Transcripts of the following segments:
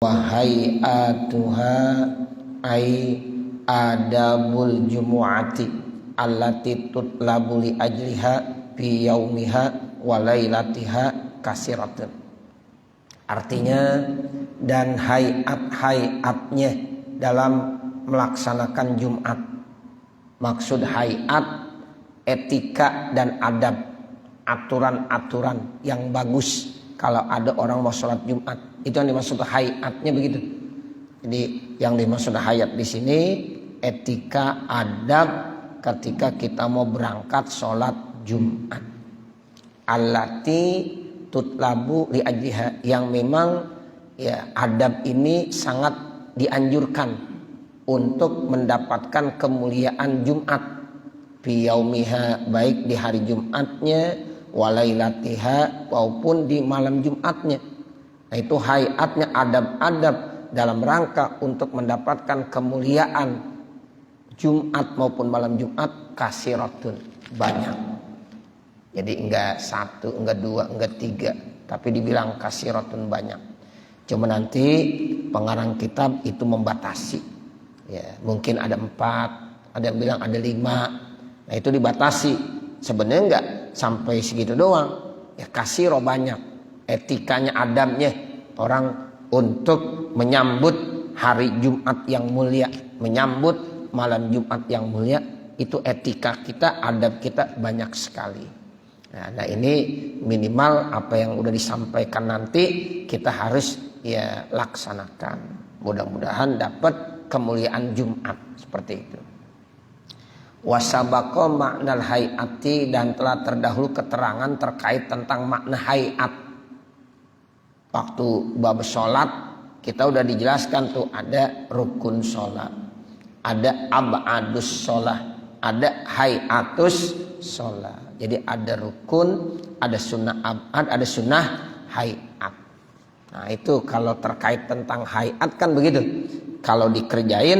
Wahai atuha ai adabul jumu'ati allati tutlabu li ajliha fi yaumiha wa lailatiha kasiratun. Artinya, dan hayat-hayatnya dalam melaksanakan Jumat. Maksud hayat, etika dan adab, aturan-aturan yang bagus kalau ada orang mau sholat Jumat. Itu yang dimaksud hayatnya begitu. Jadi yang dimaksud hayat di sini etika, adab ketika kita mau berangkat sholat Jumat. Allati tutlabu li ajliha, yang memang ya adab ini sangat dianjurkan untuk mendapatkan kemuliaan Jumat. Fi yaumiha, baik di hari Jumatnya, walailatiha, maupun di malam Jumatnya. Nah, itu hayatnya, adab-adab dalam rangka untuk mendapatkan kemuliaan Jumat maupun malam Jumat kasiratun, banyak. Jadi enggak satu, enggak dua, enggak tiga, tapi dibilang kasiratun, banyak. Cuma nanti pengarang kitab itu membatasi. Ya, mungkin ada 4, ada yang bilang ada 5. Nah, itu dibatasi. Sebenarnya enggak sampai segitu doang. Ya, kasiro banyak. Etikanya, adabnya orang untuk menyambut hari Jumat yang mulia, menyambut malam Jumat yang mulia, itu etika kita, adab kita banyak sekali. Nah, ini minimal apa yang udah disampaikan nanti kita harus ya laksanakan. Mudah-mudahan dapat kemuliaan Jumat seperti itu. Wasabaqa maknal hayati, dan telah terdahulu keterangan terkait tentang makna hayat. Waktu bab sholat kita udah dijelaskan tuh, ada rukun sholat, ada abadus sholat, ada hayatus sholat. Jadi ada rukun, ada sunnah abad, ada sunnah hayat. Nah, itu kalau terkait tentang hayat kan begitu. Kalau dikerjain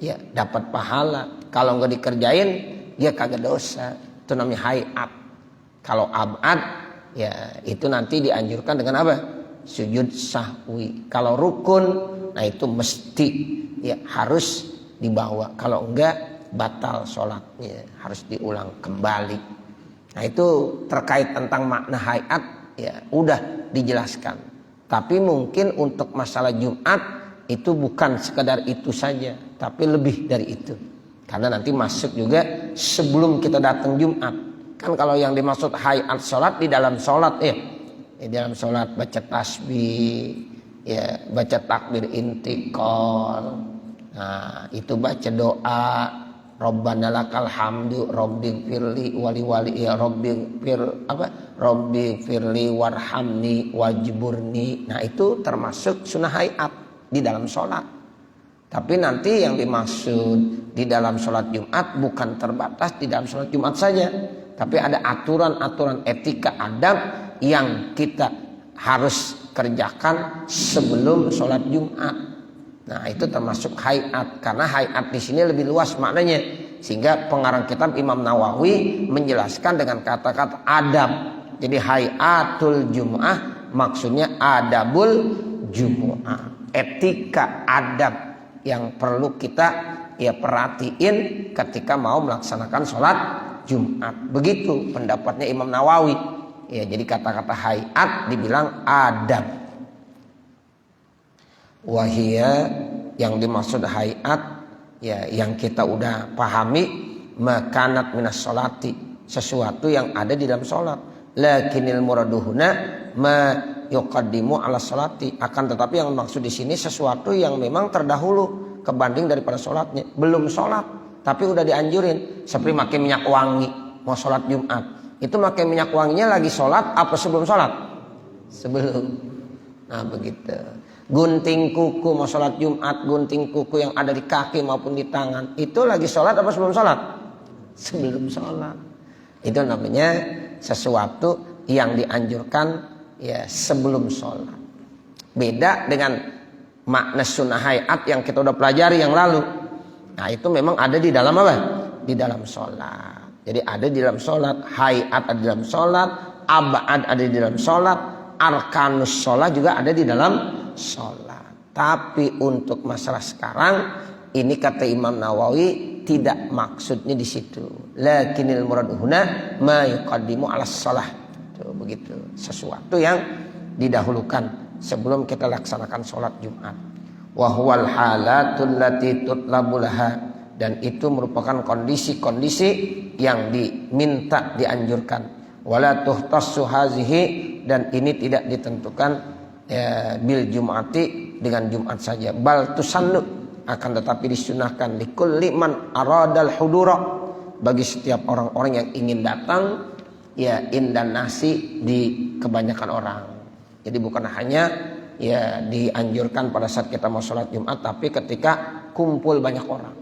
ya dapat pahala, kalau nggak dikerjain dia kagak dosa. Itu namanya hayat. Kalau abad ya itu nanti dianjurkan dengan apa? Sujud sahwi. Kalau rukun, nah itu mesti ya harus dibawa. Kalau enggak batal sholatnya, harus diulang kembali. Nah, itu terkait tentang makna hayat ya udah dijelaskan. Tapi mungkin untuk masalah Jumat itu bukan sekedar itu saja, tapi lebih dari itu. Karena nanti masuk juga sebelum kita datang Jumat. Kan kalau yang dimaksud hayat sholat di dalam sholat ya, di dalam sholat baca tasbih, ya baca takbir intikal. Nah, itu baca doa Rabbana lakal hamdu rabbighfirli wali ya rabbighfirli warhamni wajburni. Nah, itu termasuk sunnah hayat di dalam sholat. Tapi nanti yang dimaksud di dalam sholat Jumat bukan terbatas di dalam sholat Jumat saja, tapi ada aturan-aturan etika adab yang kita harus kerjakan sebelum sholat Jumat. Nah, itu termasuk hayat, karena hayat di sini lebih luas maknanya, sehingga pengarang kitab Imam Nawawi menjelaskan dengan kata-kata adab. Jadi hayatul Jumu'ah maksudnya adabul Jumu'ah, etika adab yang perlu kita ya perhatiin ketika mau melaksanakan sholat Jumat. Begitu pendapatnya Imam Nawawi. Ya, jadi kata-kata hayat dibilang adab. Wahia, yang dimaksud hayat ya yang kita udah pahami, makanat minas sholati, sesuatu yang ada di dalam sholat. Lakinil muraduhuna ma yuqaddimu ala sholati, akan tetapi yang maksud di sini sesuatu yang memang terdahulu kebanding daripada sholatnya. Belum sholat tapi udah dianjurin, seperti pakai minyak wangi mau sholat Jumat. Itu pakai minyak wanginya lagi sholat apa sebelum sholat? Sebelum. Nah, begitu. Gunting kuku mau sholat Jumat, gunting kuku yang ada di kaki maupun di tangan, itu lagi sholat apa sebelum sholat? Sebelum sholat. Itu namanya sesuatu yang dianjurkan ya sebelum sholat. Beda dengan makna sunnah hayat yang kita udah pelajari yang lalu. Nah, itu memang ada di dalam apa? Di dalam sholat. Jadi ada di dalam sholat, hayat ada di dalam sholat, abad ada di dalam sholat, arkanus sholat juga ada di dalam sholat. Tapi untuk masalah sekarang ini kata Imam Nawawi tidak maksudnya di situ. Lakinil murad huna ma yuqaddimu 'ala shalah. Tuh begitu. Sesuatu yang didahulukan sebelum kita laksanakan sholat Jumat. Wa huwal halatul lati tutlabu laha, dan itu merupakan kondisi-kondisi yang diminta, dianjurkan. Wala tuhtassu hazihi, dan ini tidak ditentukan bil Jum'ati, dengan Jumat saja. Bal tusannu, akan tetapi disunahkan likulli man aradal hudura, bagi setiap orang-orang yang ingin datang ya indan nasi, di kebanyakan orang. Jadi bukan hanya ya dianjurkan pada saat kita mau sholat Jumat, tapi ketika kumpul banyak orang.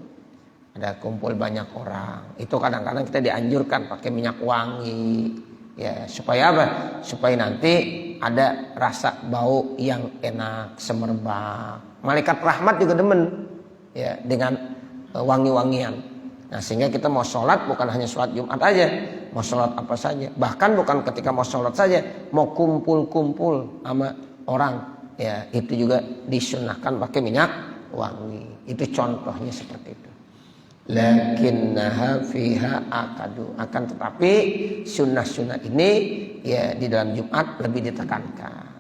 Ada kumpul banyak orang, itu kadang-kadang kita dianjurkan pakai minyak wangi. Ya, supaya apa? Supaya nanti ada rasa bau yang enak, semerbak. Malaikat rahmat juga demen ya dengan wangi-wangian. Nah, sehingga kita mau sholat bukan hanya sholat Jumat aja, mau sholat apa saja. Bahkan bukan ketika mau sholat saja, mau kumpul-kumpul sama orang, ya itu juga disunahkan pakai minyak wangi. Itu contohnya seperti itu. Lakinnaha fiha akadu, akan tetapi sunnah-sunnah ini ya di dalam Jumat lebih ditekankan.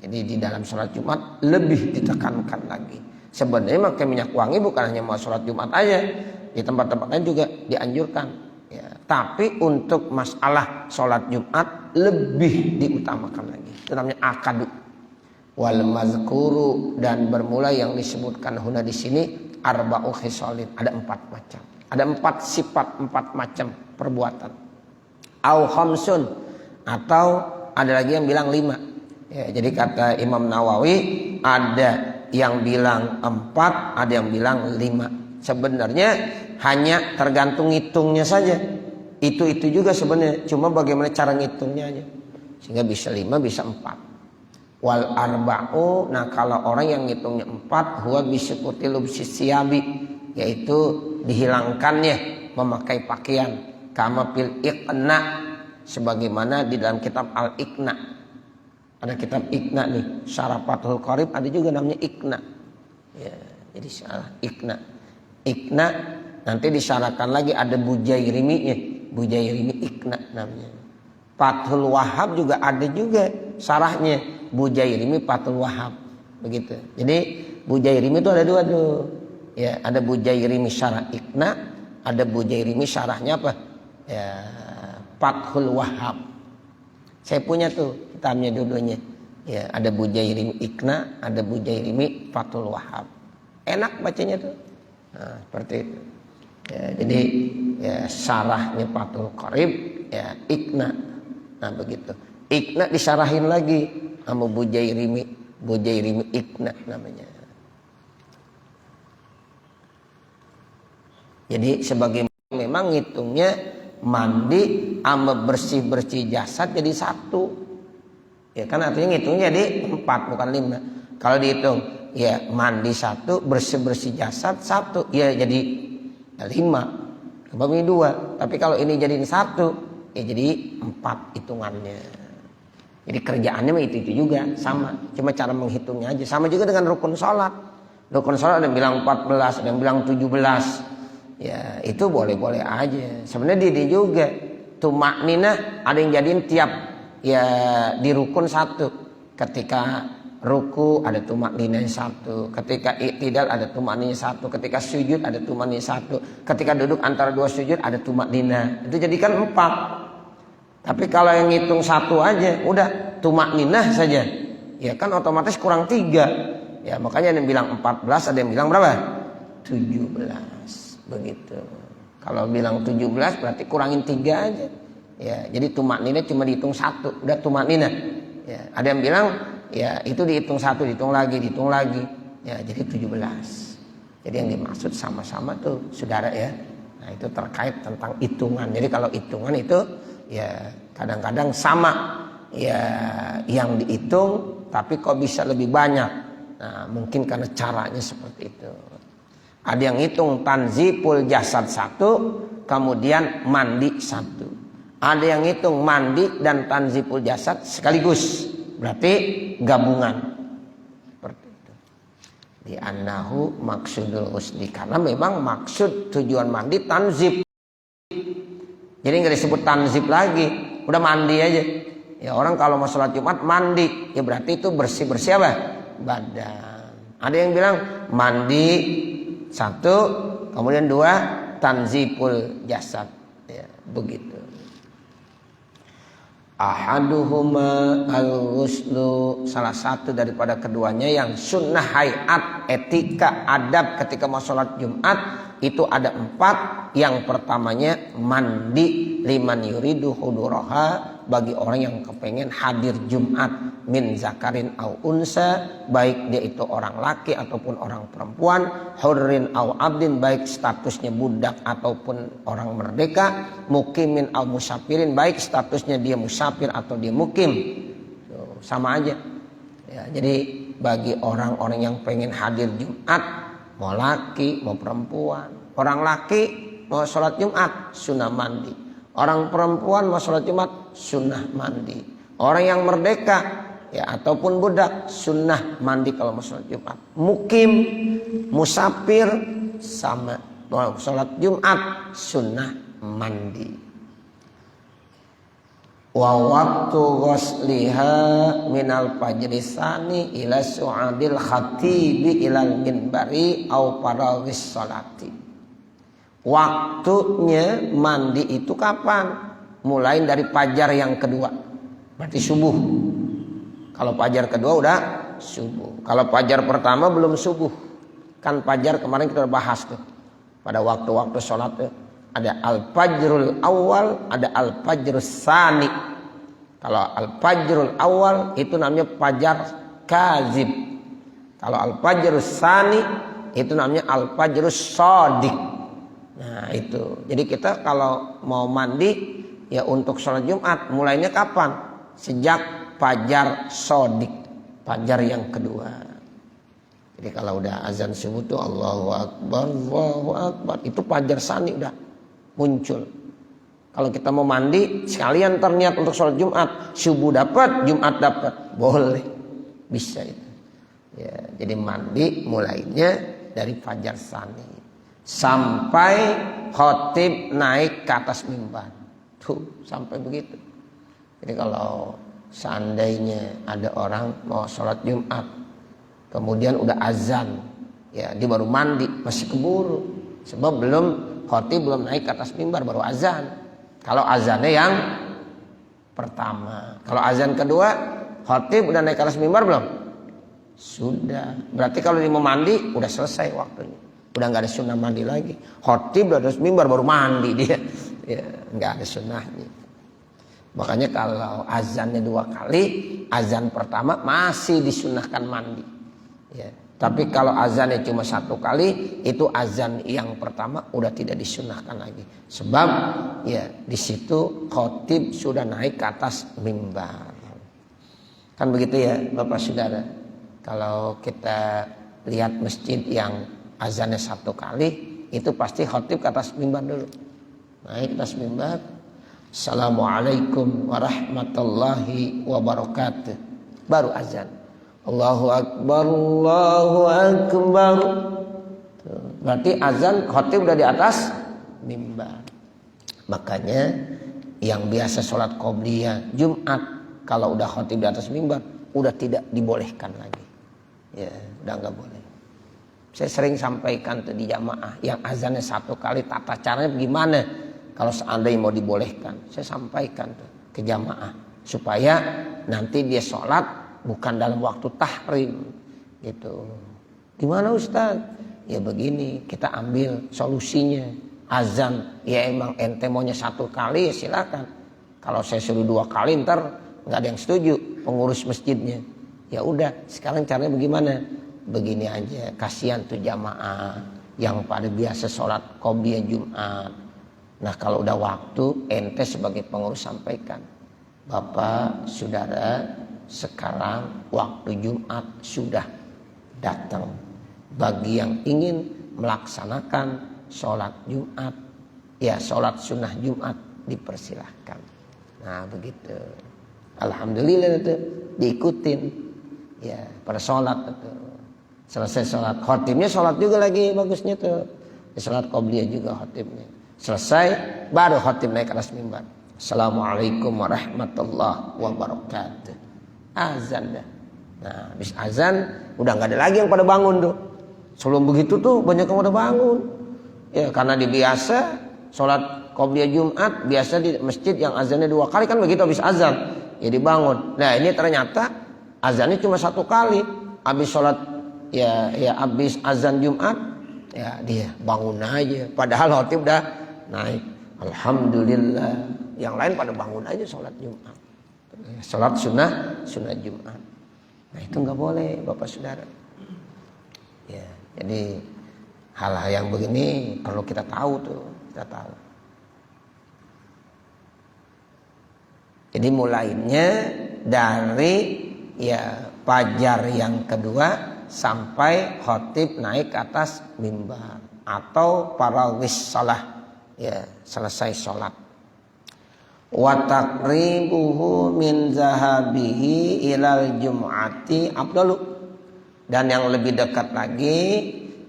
Jadi di dalam sholat Jumat lebih ditekankan lagi. Sebenarnya pakai minyak wangi bukan hanya mau sholat Jumat aja, di tempat-tempat lain juga dianjurkan. Ya, tapi untuk masalah sholat Jumat lebih diutamakan lagi. Itu namanya akadu. Wal mazkuru, dan bermula yang disebutkan huna di sini arba'u khisalin, ada 4 macam. Ada 4 sifat, 4 macam perbuatan. Au khamsun, atau ada lagi yang bilang 5. Ya, jadi kata Imam Nawawi ada yang bilang 4, ada yang bilang 5. Sebenarnya hanya tergantung ngitungnya saja. Itu juga sebenarnya, cuma bagaimana cara ngitungnya aja. Sehingga bisa 5, bisa 4. Wal arba'u, nah kalau orang yang ngitungnya 4, huwa bisukuti lubsis siyabi, yaitu dihilangkannya memakai pakaian. Kama fil iqna, sebagaimana di dalam kitab al-iqna. Ada kitab iqna nih, Syarah Fathul Qarib, ada juga namanya iqna. Ya, jadi salah iqna. Iqna nanti disyarahkan lagi, ada Bujairiminya, Bujairimi iqna namanya. Fathul Wahhab juga ada juga syarahnya, Bujairimi Fathul Wahhab, begitu. Jadi Bujairimi itu ada 2 tuh. Ya, ada Bujairimi syarah iqna, ada Bujairimi syarahnya apa? Ya, Fathul Wahhab. Saya punya tuh kitabnya dua-duanya. Ya, ada Bujairimi iqna, ada Bujairimi Fathul Wahhab. Enak bacanya tuh. Nah, seperti itu. Ya, jadi ya syarahnya Fathul Qarib, ya iqna. Nah, begitu. Iqna disyarahin lagi sama Bujairimi iqna namanya. Jadi sebagai memang ngitungnya mandi sama bersih-bersih jasad jadi 1. Ya kan artinya ngitungnya jadi 4 bukan 5. Kalau dihitung ya mandi 1, bersih-bersih jasad 1, ya jadi 5. Kebabnya 2. Tapi kalau ini jadiin 1, ya jadi 4 hitungannya. Jadi kerjaannya mah itu juga sama, cuma cara menghitungnya aja. Sama juga dengan rukun sholat. Rukun sholat ada yang bilang 14, ada yang bilang 17. Ya itu boleh-boleh aja. Sebenarnya dia juga tumakninah ada yang jadiin tiap ya di rukun 1. Ketika ruku ada tumakninah 1, ketika i'tidal ada tumakninah 1, ketika sujud ada tumakninah 1, ketika duduk antara 2 sujud ada tumakninah. Itu jadikan 4. Tapi kalau yang ngitung 1 aja udah tumakninah saja, ya kan otomatis kurang 3. Ya makanya ada yang bilang 14, ada yang bilang berapa? 17. Begitu. Kalau bilang 17 berarti kurangin 3 aja. Ya, jadi tumakninah cuma dihitung 1, udah tumakninah. Ya, ada yang bilang ya itu dihitung 1, dihitung lagi. Ya, jadi 17. Jadi yang dimaksud sama-sama tuh saudara ya. Nah, itu terkait tentang hitungan. Jadi kalau hitungan itu ya kadang-kadang sama ya yang dihitung, tapi kok bisa lebih banyak. Nah, mungkin karena caranya seperti itu. Ada yang hitung tanziful jasad 1, kemudian mandi 1. Ada yang hitung mandi dan tanziful jasad sekaligus, berarti gabungan. Seperti itu. Di annahu maksudul ghusli, karena memang maksud tujuan mandi tanzib. Jadi nggak disebut tanzib lagi, udah mandi aja. Ya orang kalau mau sholat Jumat mandi, ya berarti itu bersih-bersih apa? Badan. Ada yang bilang mandi satu, kemudian dua tanzibul jasad. Ya, begitu. Ahaduhuma al-ghuslu, salah satu daripada keduanya yang sunnah hayat, etika, adab ketika mau sholat Jumat itu ada 4. Yang pertamanya mandi liman yuridu huduraha, bagi orang yang kepengen hadir Jumat, min zakarin au unsa, baik dia itu orang laki ataupun orang perempuan, hurrin au abdin, baik statusnya budak ataupun orang merdeka, mukimin au musafirin, baik statusnya dia musafir atau dia mukim, sama aja ya. Jadi bagi orang-orang yang pengen hadir Jumat, mau laki mau perempuan, orang laki mau sholat Jumat sunnah mandi, orang perempuan mau sholat Jumat sunnah mandi, orang yang merdeka ya ataupun budak sunnah mandi kalau mau sholat Jumat, mukim musafir sama mau sholat Jumat sunnah mandi. Wa waktu ghusliha minal fajrisani ila su'adil khatibi ilal minbari au parawis sholati. Waktunya mandi itu kapan? Mulai dari fajar yang kedua, berarti subuh. Kalau fajar kedua udah subuh. Kalau fajar pertama belum subuh. Kan fajar kemarin kita udah bahas tuh. Pada waktu-waktu sholat tuh ada al-fajrul awal, ada al-fajrus sani. Kalau al-fajrul awal itu namanya fajar kazib. Kalau al-fajrus sani itu namanya al-fajrus shadiq. Nah itu. Jadi kita kalau mau mandi ya untuk sholat Jumat mulainya kapan? Sejak fajar shadiq, fajar yang kedua. Jadi kalau udah azan subuh tuh Allahu Akbar, Allahu Akbar, itu fajar sani udah muncul. Kalau kita mau mandi sekalian terniat untuk sholat Jumat, subuh dapat, Jumat dapat, boleh, bisa itu. Ya, jadi mandi mulainya dari fajar sani sampai khotib naik ke atas mimbar, tuh sampai begitu. Jadi kalau seandainya ada orang mau sholat Jumat, kemudian udah azan, ya dia baru mandi, masih keburu, sebab khotib belum naik ke atas mimbar, baru azan. Kalau azannya yang pertama, kalau azan kedua, khotib udah naik ke atas mimbar belum? Sudah. Berarti kalau dia mau mandi, udah selesai waktunya. Udah nggak ada sunnah mandi lagi. Khotib udah atas mimbar baru mandi dia, ya, nggak ada sunnahnya. Makanya kalau azannya 2 kali, azan pertama masih disunnahkan mandi. Ya. Tapi kalau azannya cuma 1 kali, itu azan yang pertama udah tidak disunnahkan lagi. Sebab ya di situ khotib sudah naik ke atas mimbar. Kan begitu ya Bapak Saudara. Kalau kita lihat masjid yang azannya 1 kali, itu pasti khotib ke atas mimbar dulu. Naik ke atas mimbar. Assalamualaikum warahmatullahi wabarakatuh. Baru azan. Allahu Akbar, Allahu Akbar. Berarti azan khotib udah di atas mimbar. Makanya yang biasa sholat qobliyah Jumat, kalau udah khotib di atas mimbar, udah tidak dibolehkan lagi. Ya, udah nggak boleh. Saya sering sampaikan tuh di jamaah, yang azannya 1 kali, tata caranya gimana? Kalau seandainya mau dibolehkan, saya sampaikan tuh ke jamaah supaya nanti dia sholat bukan dalam waktu tahrim gitu. Gimana Ustaz? Ya begini, kita ambil solusinya. Azan ya emang ente maunya 1 kali ya silakan. Kalau saya suruh 2 kali ntar nggak ada yang setuju pengurus masjidnya. Ya udah, sekarang caranya bagaimana? Begini aja, kasihan tuh jamaah yang pada biasa sholat qobliyah Jumat. Nah kalau udah waktu, ente sebagai pengurus sampaikan, Bapak, Saudara, sekarang waktu Jumat sudah datang. Bagi yang ingin melaksanakan sholat Jumat, ya sholat sunnah Jumat dipersilahkan. Nah begitu. Alhamdulillah itu diikutin. Ya pada sholat itu. Selesai sholat, khotibnya sholat juga lagi bagusnya tuh. Sholat qobliyah juga khotibnya. Selesai, baru khotib naik ke atas mimbar. Assalamualaikum warahmatullahi wabarakatuh. Azan dah. Nah, habis azan udah nggak ada lagi yang pada bangun tuh. Sebelum begitu tuh banyak yang pada bangun. Ya karena dibiasa sholat qobliyah Jumat biasa di masjid yang azannya 2 kali kan begitu habis azan ya dibangun. Nah ini ternyata azannya cuma 1 kali. Habis sholat ya habis azan Jumat ya dia bangun aja. Padahal khotib udah naik. Alhamdulillah. Yang lain pada bangun aja sholat Jumat. Sholat sunnah Jumat. Nah itu nggak boleh Bapak Saudara. Ya, jadi hal-hal yang begini perlu kita tahu tuh, kita tahu. Jadi mulainya dari ya fajar yang kedua sampai khotib naik ke atas mimbar atau parawih salah ya selesai sholat. Wa taqribuhu min zahabihi ilal jum'ati afdalu. Dan yang lebih dekat lagi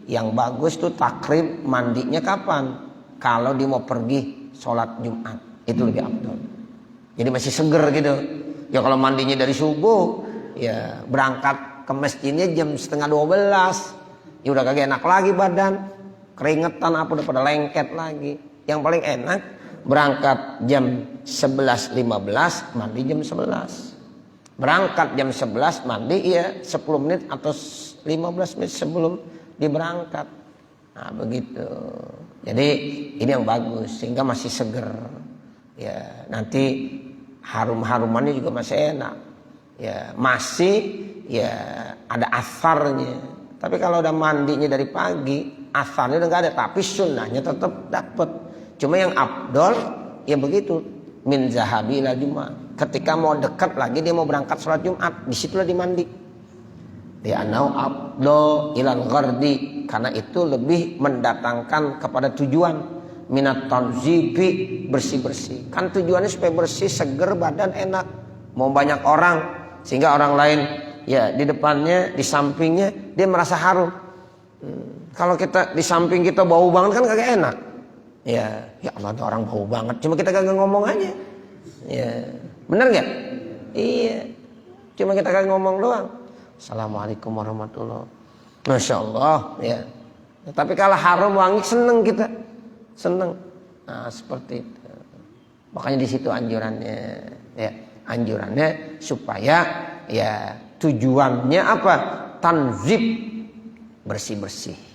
yang bagus tuh takrib mandinya kapan? Kalau dia mau pergi sholat Jumat itu lebih afdal. Jadi masih seger gitu. Ya kalau mandinya dari subuh ya berangkat ke masjidnya jam 11:30. Ya udah kagak enak lagi badan. Keringetan apa udah pada lengket lagi. Yang paling enak berangkat jam 11.15 mandi jam 11. Berangkat jam 11 mandi ya 10 menit atau 15 menit sebelum diberangkat. Nah begitu. Jadi ini yang bagus sehingga masih seger. Ya nanti harum-harumannya juga masih enak. Ya masih ya ada asarnya. Tapi kalau udah mandinya dari pagi asarnya udah nggak ada. Tapi sunnahnya tetap dapat. Cuma yang afdol ya begitu min zahabi ila Jumat. Ketika mau dekat lagi dia mau berangkat sholat Jumat, disitulah dimandi. Dia anau afdol ilal ghardi karena itu lebih mendatangkan kepada tujuan minat tanzifi bersih-bersih. Kan tujuannya supaya bersih, seger, badan enak. Mau banyak orang sehingga orang lain ya di depannya, di sampingnya dia merasa harum. Kalau kita di samping kita bau banget kan kagak enak. Ya Allah ada orang bau banget. Cuma kita kagak ngomong aja. Ya, benar nggak? Iya. Cuma kita kagak ngomong doang. Assalamualaikum warahmatullahi wabarakatuh. Masya Allah. Ya. Tapi kalau harum wangi seneng kita, seneng. Nah seperti itu. Makanya di situ anjurannya. Ya, anjurannya supaya ya tujuannya apa? Tanzib bersih-bersih.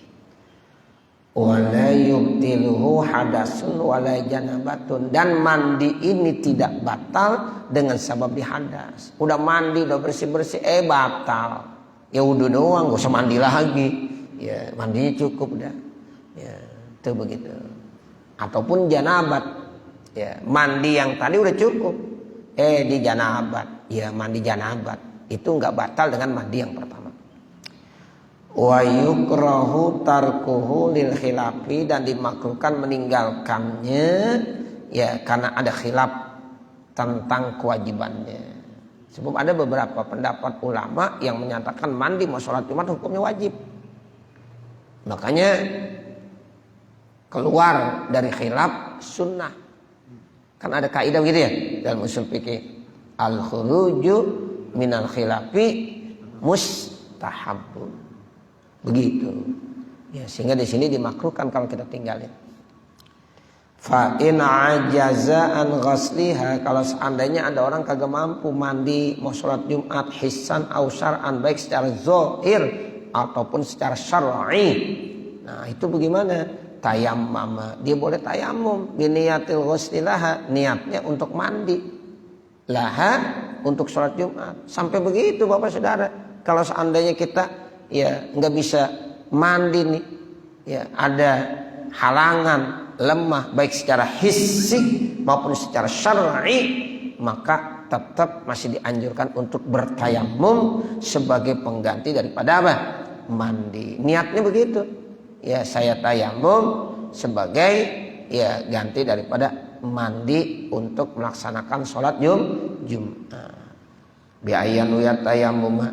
Wala yubtiluhu hadasun wala janabatun. Dan mandi ini tidak batal dengan sebab dihadas. Udah mandi, udah bersih-bersih, batal. Ya udah doang, gak usah mandi lagi. Ya mandinya cukup udah. Ya itu begitu. Ataupun janabat. Ya mandi yang tadi udah cukup. Di janabat. Ya mandi janabat. Itu gak batal dengan mandi yang pertama. Wa yukrahu tarkuhu lil khilafi. Dan dimakruhkan meninggalkannya ya karena ada khilaf tentang kewajibannya. Sebab ada beberapa pendapat ulama yang menyatakan mandi mau sholat Jumat hukumnya wajib. Makanya keluar dari khilaf sunnah. Kan ada kaidah gitu ya dalam usul fikih. Al khuruju minal khilafi mustahabun. Begitu. Ya, sehingga di sini dimakruhkan kalau kita tinggalin. Fa in ajaza an ghasliha, kalau seandainya ada orang kagak mampu mandi mau sholat Jumat hissan au syar'an, baik secara zahir ataupun secara syar'i. Nah, itu bagaimana? Tayammum. Dia boleh tayammum bi niyatil ghuslilaha, niatnya untuk mandi. Laha untuk sholat Jumat. Sampai begitu Bapak Saudara. Kalau seandainya kita ya nggak bisa mandi nih, ya ada halangan lemah baik secara hissi maupun secara syar'i, maka tetap masih dianjurkan untuk bertayamum sebagai pengganti daripada apa? Mandi. Niatnya begitu. Ya saya tayamum sebagai ya ganti daripada mandi untuk melaksanakan sholat Jumat. Bi ayanu ya tayamum.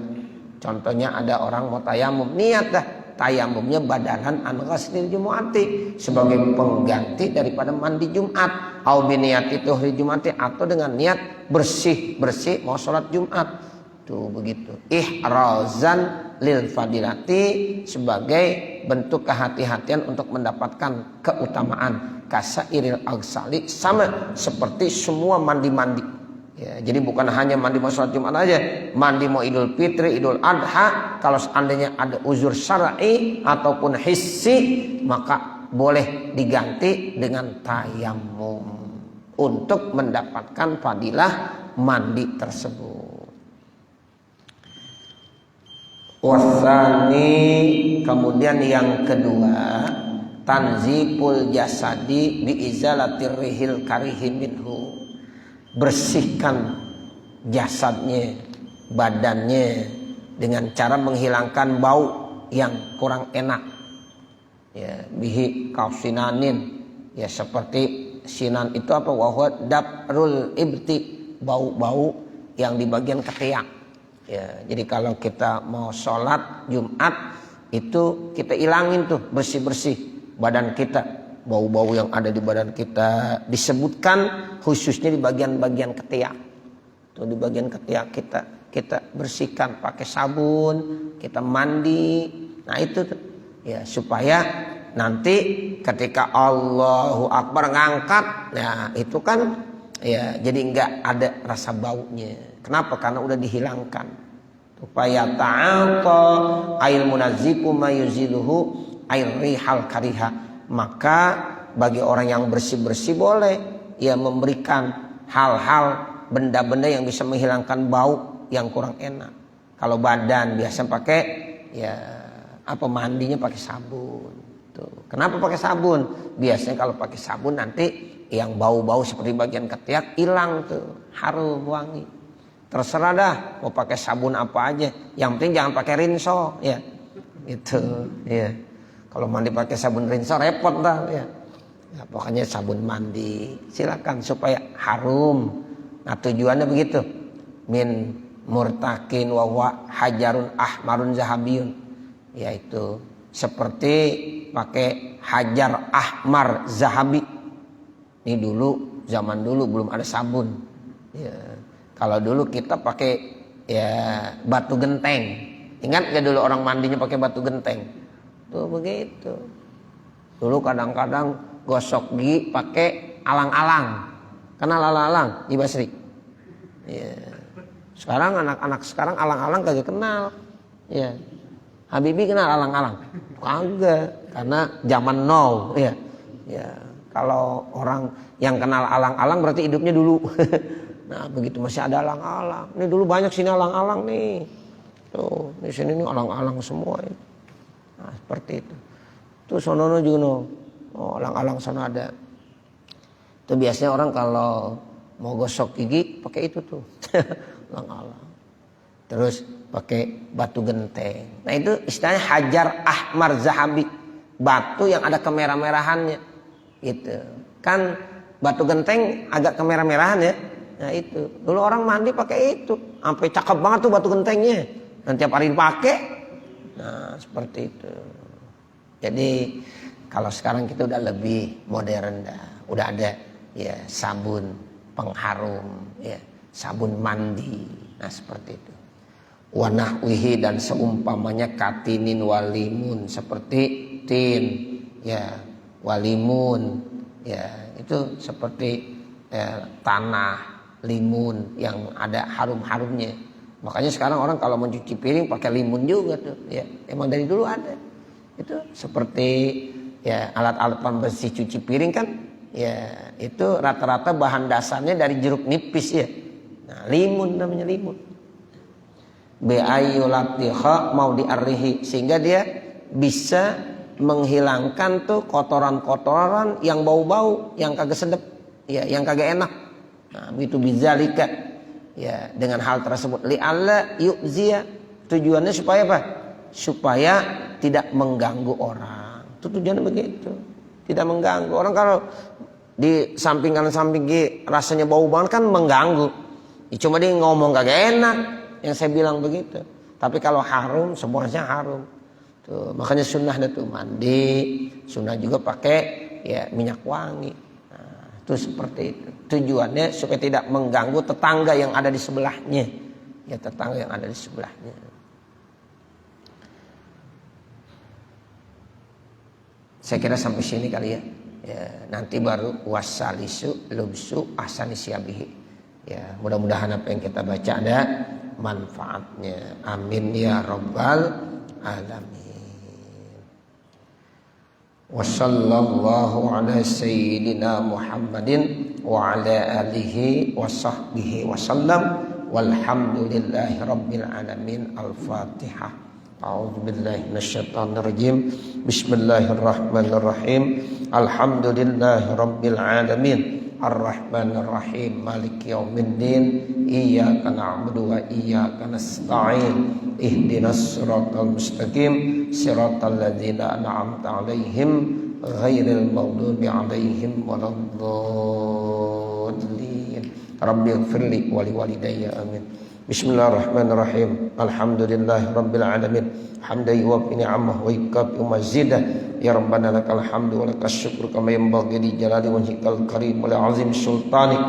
Contohnya ada orang mau tayamum, niat dah tayamumnya badalan an ghaslil jumu'ati, sebagai pengganti daripada mandi Jumat, au bi niyati tuhri jumati, atau dengan niat bersih mau sholat Jumat. Tuh begitu. Ihrazan lil fadilati, sebagai bentuk kehati-hatian untuk mendapatkan keutamaan. Kasairil agsali, sama seperti semua mandi-mandi. Ya, jadi bukan hanya mandi mau sholat Jumat aja, mandi mau Idul Fitri, Idul Adha, kalau seandainya ada uzur syar'i ataupun hissi, maka boleh diganti dengan tayamum untuk mendapatkan fadilah mandi tersebut. Wasani, kemudian yang kedua, tanziful jasadi bi izalatir rihil karihi minhu, bersihkan jasadnya, badannya dengan cara menghilangkan bau yang kurang enak. Ya, bihi kausinanin, ya seperti sinan itu apa? Wahwa dabrul ibti, bau-bau yang di bagian ketiak. Ya, jadi kalau kita mau sholat Jumat itu kita ilangin tuh bersih-bersih badan kita. Bau-bau yang ada di badan kita disebutkan khususnya di bagian-bagian ketiak. Tuh di bagian ketiak kita bersihkan pakai sabun, kita mandi. Nah itu tuh ya, supaya nanti ketika Allahu Akbar ngangkat, nah itu kan ya jadi nggak ada rasa baunya. Kenapa? Karena udah dihilangkan. Supaya ta'aqa ail munazzifu mayuziluhu air rihal kariha. Maka bagi orang yang bersih-bersih boleh ya memberikan hal-hal, benda-benda yang bisa menghilangkan bau yang kurang enak. Kalau badan biasa pakai ya apa, mandinya pakai sabun. Tuh. Kenapa pakai sabun? Biasanya kalau pakai sabun nanti yang bau-bau seperti bagian ketiak hilang tuh, harum wangi. Terserah dah mau pakai sabun apa aja, yang penting jangan pakai rinso ya. Itu ya. Kalau mandi pakai sabun rinso repot dah ya. Ya pokoknya sabun mandi silakan supaya harum. Nah tujuannya begitu. Min murtakin wa huwa hajarun ahmarun zahabiyun, yaitu seperti pakai hajar ahmar zahabi. Ini dulu, zaman dulu belum ada sabun. Ya, kalau dulu kita pakai ya batu genteng. Ingat gak dulu orang mandinya pakai batu genteng? Tuh begitu. Dulu kadang-kadang gosok gigi pakai alang-alang. Kenal alang-alang, Ibu Basri? Ya. Sekarang anak-anak sekarang alang-alang kagak kenal. Ya. Habibie kenal alang-alang? Kagak, karena zaman now. Ya. Ya. Kalau orang yang kenal alang-alang berarti hidupnya dulu. Nah, begitu masih ada alang-alang. Ini dulu banyak sini alang-alang nih. Tuh, di sini nih alang-alang semua. Nah, seperti itu. Tuh sonono juga no. Oh, alang-alang sana ada. Itu biasanya orang kalau mau gosok gigi pakai itu tuh. Alang-alang. Terus pakai batu genteng. Nah, itu istilahnya hajar ahmar zahabi. Batu yang ada kemerah-merahannya. Gitu. Kan batu genteng agak kemerah-merahan ya. Nah, itu. Dulu orang mandi pakai itu. Sampai cakep banget tuh batu gentengnya. Dan tiap hari dipakai. Nah seperti itu. Jadi kalau sekarang kita udah lebih modern dah. Udah ada ya sabun pengharum, ya sabun mandi. Nah seperti itu. Wanahwihi, dan seumpamanya katinin walimun, seperti tin, ya walimun, ya itu seperti tanah limun yang ada harum-harumnya. Makanya sekarang orang kalau mencuci piring pakai limun juga tuh, ya emang dari dulu ada. Itu seperti ya alat-alat pembersih cuci piring kan, ya itu rata-rata bahan dasarnya dari jeruk nipis ya. Nah, limun namanya limun. Bi'ayyulatiha mau diarrihi, sehingga dia bisa menghilangkan tuh kotoran-kotoran yang bau-bau, yang kagak sedap, ya yang kagak enak. Nah, begitu bizalika. Ya, dengan hal tersebut li'alla yu'ziya, tujuannya supaya apa? Supaya tidak mengganggu orang. Itu tujuannya begitu. Tidak mengganggu. Orang kalau di samping kanan samping kiri rasanya bau banget kan mengganggu. Ya, cuma dia ngomong kagak enak, yang saya bilang begitu. Tapi kalau harum semuanya harum. Tuh, makanya sunnah itu mandi, sunnah juga pakai ya minyak wangi. Nah, itu seperti itu. Tujuannya supaya tidak mengganggu tetangga yang ada di sebelahnya. Ya tetangga yang ada di sebelahnya. Saya kira sampai sini kali ya. Ya, nanti baru wasalisu lubsu ahsani siyabihi. Ya, mudah-mudahan apa yang kita baca ada manfaatnya. Amin ya rabbal alamin. Wa sallallahu ala sayyidina Muhammadin wa ala alihi wa sahbihi wa sallam walhamdulillahi rabbil alamin. Al-Fatihah. A'udzu billahi minasyaitonir rajim. Bismillahirrahmanirrahim. Alhamdulillahi rabbil alamin. Ar-Rahmanir Rahim. Maliki yaumiddin. Iyyaka na'budu wa iyyaka nasta'in. Ihdinas siratal mustaqim. Siratal ladzina an'amta 'alaihim ghairil maghdubi 'alaihim waladdallin. Rabbighfirli wa liwalidayya amin. Bismillahirrahmanirrahim. Alhamdulillahi rabbil alamin. Hamdan yuwaffi ni'amahu wa yukafi mazidah. Ya Rabbana lakal hamdu wa lakas syukru kama yanbaghi li jalali wajhikal karim wa li 'azimi sultanik.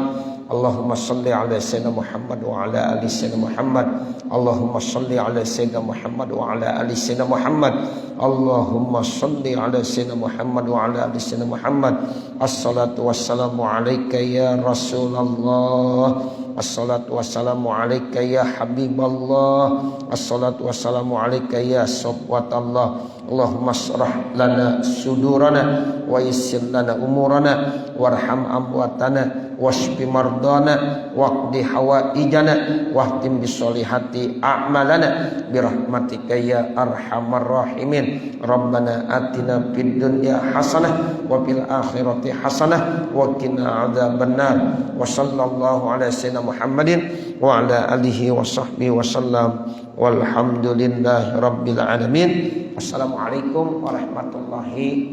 Allahumma salli ala sayyidina Muhammad wa ala ali sayyidina Muhammad. Allahumma salli ala sayyidina Muhammad wa ala ali sayyidina Muhammad. Allahumma salli ala sayyidina Muhammad wa ala ali sayyidina Muhammad. Assalatu wassalamu alayka ya Rasulullah. Assalatu wassalamu alayka ya Habiballah. Assalatu wassalamu alayka ya Safwatallah. Allahumma shrah lana sudurana wa yassir lana umurana warham amwatana washfi mardana waqdi hawaijana wahtim bisolihati a'malana birahmatika ya arhamar rahimin. Rabbana atina fid dunya hasanah wa fil akhirati hasanah wa qina adzabannar. Wa sallallahu ala sayyidina Muhammadin wa ala alihi wa sahbihi wa sallam walhamdulillahi rabbil alamin. Assalamualaikum warahmatullahi wabarakatuh.